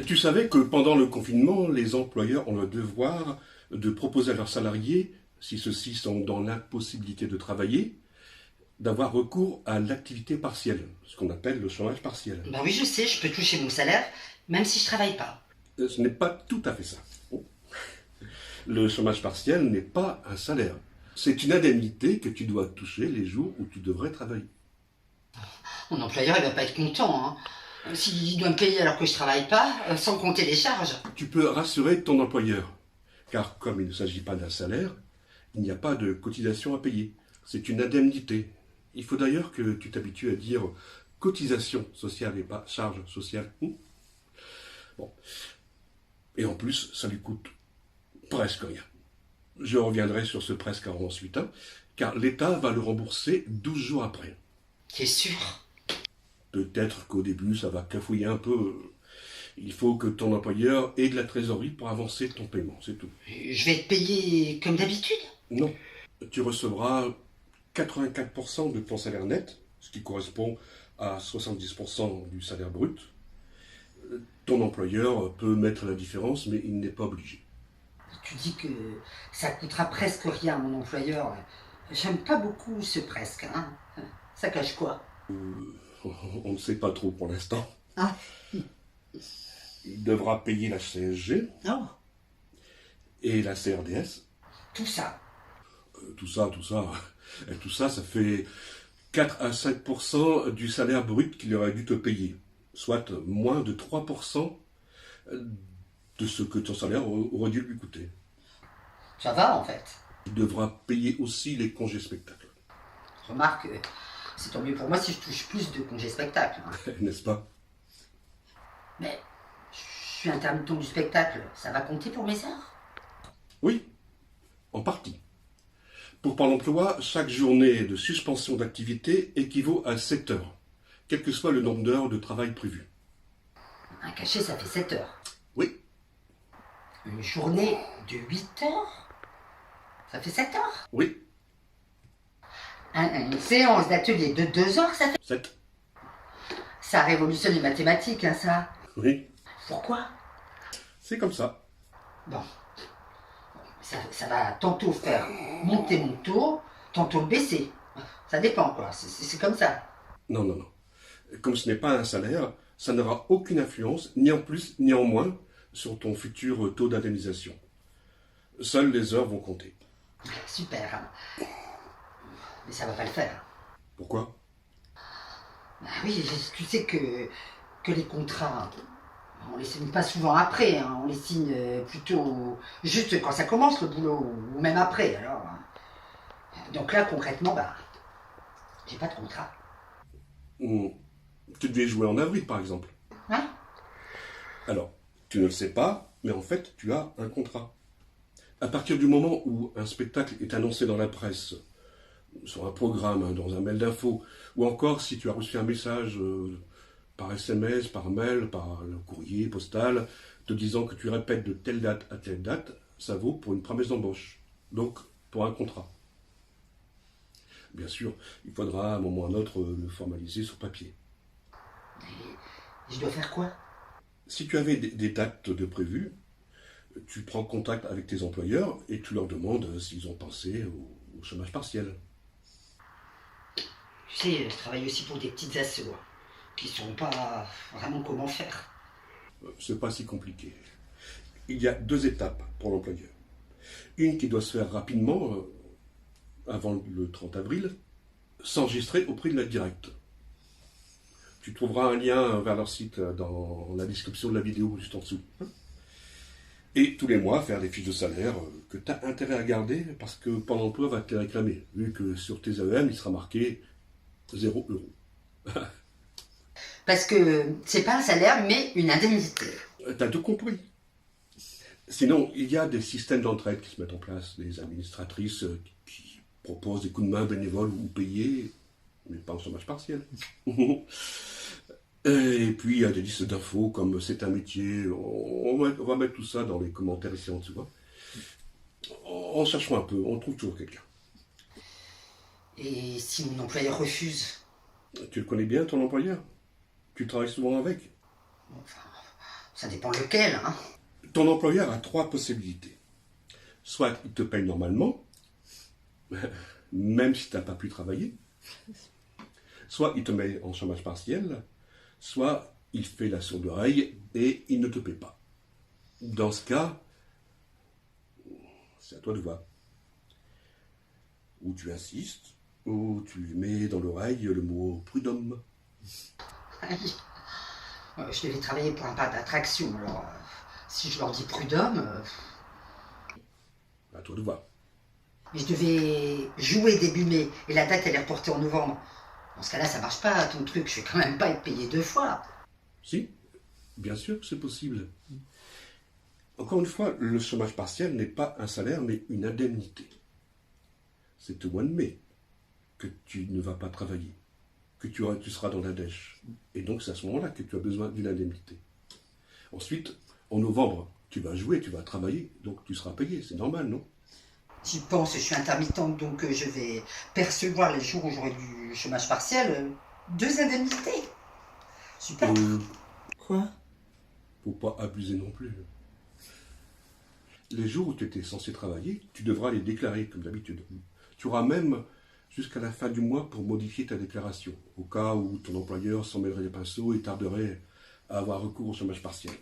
Tu savais que pendant le confinement, les employeurs ont le devoir de proposer à leurs salariés, si ceux-ci sont dans l'impossibilité de travailler, d'avoir recours à l'activité partielle, ce qu'on appelle le chômage partiel. Bah oui, je sais, je peux toucher mon salaire, même si je travaille pas. Ce n'est pas tout à fait ça. Le chômage partiel n'est pas un salaire. C'est une indemnité que tu dois toucher les jours où tu devrais travailler. Mon employeur, il va pas être content, hein. S'il doit me payer alors que je travaille pas, sans compter les charges. Tu peux rassurer ton employeur, car comme il ne s'agit pas d'un salaire, il n'y a pas de cotisation à payer. C'est une indemnité. Il faut d'ailleurs que tu t'habitues à dire cotisation sociale et pas charge sociale. Bon. Et en plus, ça lui coûte presque rien. Je reviendrai sur ce presque ensuite, hein, car l'État va le rembourser 12 jours après. T'es sûr? Peut-être qu'au début, ça va cafouiller un peu. Il faut que ton employeur ait de la trésorerie pour avancer ton paiement, c'est tout. Je vais être payé comme d'habitude? Non. Tu recevras 84% de ton salaire net, ce qui correspond à 70% du salaire brut. Ton employeur peut mettre la différence, mais il n'est pas obligé. Tu dis que ça coûtera presque rien à mon employeur. J'aime pas beaucoup ce presque, hein. Ça cache quoi? On ne sait pas trop pour l'instant. Ah. Il devra payer la CSG Oh. et la CRDS. Tout ça. Tout ça, ça fait 4 à 5% du salaire brut qu'il aurait dû te payer, soit moins de 3% de ce que ton salaire aurait dû lui coûter. Ça va en fait. Il devra payer aussi les congés spectacles. Remarque, c'est tant mieux pour moi si je touche plus de congés spectacle, hein. N'est-ce pas? Mais je suis intermittent du spectacle, ça va compter pour mes heures? Oui, en partie. Pour Pôle emploi, chaque journée de suspension d'activité équivaut à 7 heures, quel que soit le nombre d'heures de travail prévu. Un cachet, ça fait 7 heures. Oui, Une journée de 8 heures? Ça fait 7 heures. oui, Une séance d'atelier de 2 heures, ça fait... 7. Ça révolutionne les mathématiques, hein, ça. Oui, Pourquoi? c'est comme ça. Bon. Ça va tantôt faire monter mon taux, tantôt le baisser. Ça dépend, quoi. C'est comme ça. Non, non, non. Comme ce n'est pas un salaire, ça n'aura aucune influence, ni en plus ni en moins, sur ton futur taux d'indemnisation. Seules les heures vont compter. Super, hein. Mais ça va pas le faire. Pourquoi? Bah oui, tu sais que les contrats, on les signe pas souvent après, hein. On les signe plutôt juste quand ça commence le boulot, ou même après, alors. Donc là, concrètement, bah, j'ai pas de contrat. Tu devais jouer en avril, par exemple. Hein? Alors, tu ne le sais pas, mais en fait, tu as un contrat. À partir du moment où un spectacle est annoncé dans la presse, sur un programme, hein, dans un mail d'info, ou encore si tu as reçu un message par SMS, par mail, par le courrier postal, te disant que tu répètes de telle date à telle date, ça vaut pour une promesse d'embauche, donc pour un contrat. Bien sûr, il faudra à un moment ou à un autre le formaliser sur papier. Et je dois faire quoi? Si tu avais des dates de prévues, tu prends contact avec tes employeurs et tu leur demandes s'ils ont pensé au chômage partiel. Tu sais, je travaille aussi pour des petites assos, hein, qui ne sauront pas vraiment comment faire. C'est pas si compliqué. Il y a 2 étapes pour l'employeur. Une qui doit se faire rapidement, avant le 30 avril, s'enregistrer auprès de la directe. Tu trouveras un lien vers leur site dans la description de la vidéo juste en dessous. Et tous les mois, faire des fiches de salaire que tu as intérêt à garder parce que Pôle emploi va te les réclamer, vu que sur tes AEM, il sera marqué 0 €. Parce que c'est pas un salaire, mais une indemnité. T'as tout compris. Sinon, il y a des systèmes d'entraide qui se mettent en place, des administratrices qui proposent des coups de main bénévoles ou payés, mais pas en chômage partiel. Et puis, il y a des listes d'infos comme c'est un métier. On va mettre tout ça dans les commentaires ici en dessous. En cherchant un peu, on trouve toujours quelqu'un. Et si mon employeur refuse? Tu le connais bien, ton employeur? Tu travailles souvent avec? Enfin, Ça dépend lequel, hein. Ton employeur a 3 possibilités. Soit il te paye normalement, même si tu n'as pas pu travailler, soit il te met en chômage partiel, soit il fait la sourde oreille et il ne te paie pas. Dans ce cas, c'est à toi de voir. Ou tu insistes, ou tu lui mets dans l'oreille le mot prud'homme. Aïe. Je devais travailler pour un parc d'attraction, alors si je leur dis prud'homme, À toi de voir. mais je devais jouer début mai et la date elle est reportée en novembre. Dans ce cas-là, ça marche pas ton truc, je vais quand même pas être payé 2 fois. Si, bien sûr que c'est possible. Encore une fois, le chômage partiel n'est pas un salaire, mais une indemnité. C'est au mois de mai que tu ne vas pas travailler, que tu seras dans la dèche. Et donc c'est à ce moment-là que tu as besoin d'une indemnité. Ensuite, en novembre, tu vas jouer, tu vas travailler, donc tu seras payé, c'est normal, non? J'y pense, je suis intermittente, donc je vais percevoir les jours où j'aurai du chômage partiel, 2 indemnités. Super. Quoi? Faut pas abuser non plus. Les jours où tu étais censé travailler, tu devras les déclarer comme d'habitude. Tu auras même jusqu'à la fin du mois pour modifier ta déclaration, au cas où ton employeur s'en mêlerait les pinceaux et tarderait à avoir recours au chômage partiel.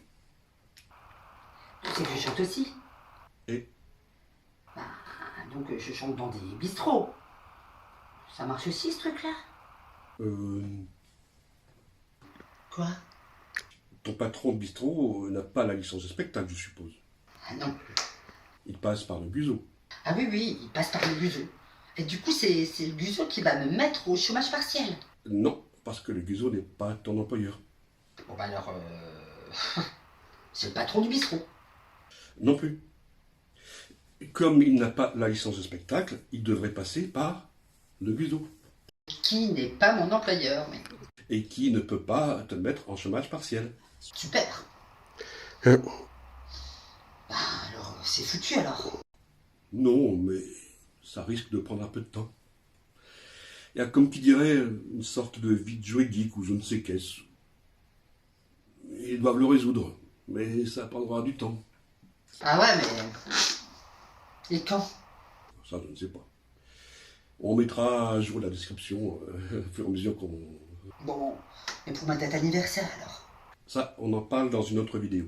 Tu sais que je chante aussi. Et Donc je chante dans des bistrots. Ça marche aussi ce truc-là? Quoi? Ton patron de bistrot n'a pas la licence de spectacle, je suppose. Ah non. Il passe par le GUSO. Ah oui, oui, il passe par le GUSO. Et du coup, c'est le GUSO qui va me mettre au chômage partiel. Non, parce que le GUSO n'est pas ton employeur. Bon bah alors, c'est le patron du bistrot. Non plus. Comme il n'a pas la licence de spectacle, il devrait passer par le GUSO. Qui n'est pas mon employeur, mais Et qui ne peut pas te mettre en chômage partiel. super. Bah alors, c'est foutu alors. Non, mais ça risque de prendre un peu de temps. Il y a comme qui dirait une sorte de vide juridique ou je ne sais qu'est-ce. Ils doivent le résoudre, mais ça prendra du temps. Ah ouais, mais... Et quand? Ça, je ne sais pas. On mettra à jour la description au fur et à mesure qu'on... Bon, mais pour ma date anniversaire alors? Ça, on en parle dans une autre vidéo.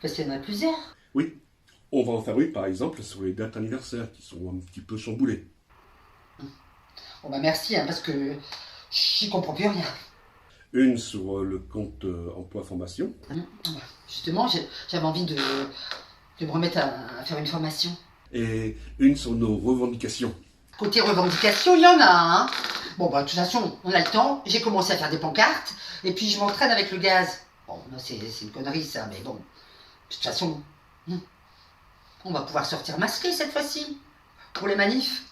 Parce qu'il y en a plusieurs. Oui, on va en faire une, par exemple, sur les dates anniversaires qui sont un petit peu chamboulées. Bon bah merci, hein, parce que j'y comprends plus rien. Une sur le compte emploi-formation. Justement, j'avais envie de me remettre à faire une formation. Et une sur nos revendications. Côté revendication, il y en a, hein. Bon bah de toute façon, on a le temps, j'ai commencé à faire des pancartes, et puis je m'entraîne avec le gaz. Bon, c'est une connerie ça, mais bon, de toute façon, on va pouvoir sortir masqué cette fois-ci, pour les manifs.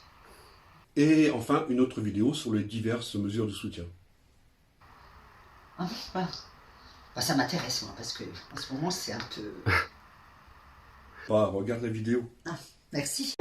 Et enfin, une autre vidéo sur les diverses mesures de soutien. Ah, voilà. Bah, ça m'intéresse, moi, parce que en ce moment, c'est un peu... Bah, regarde la vidéo. Ah, merci.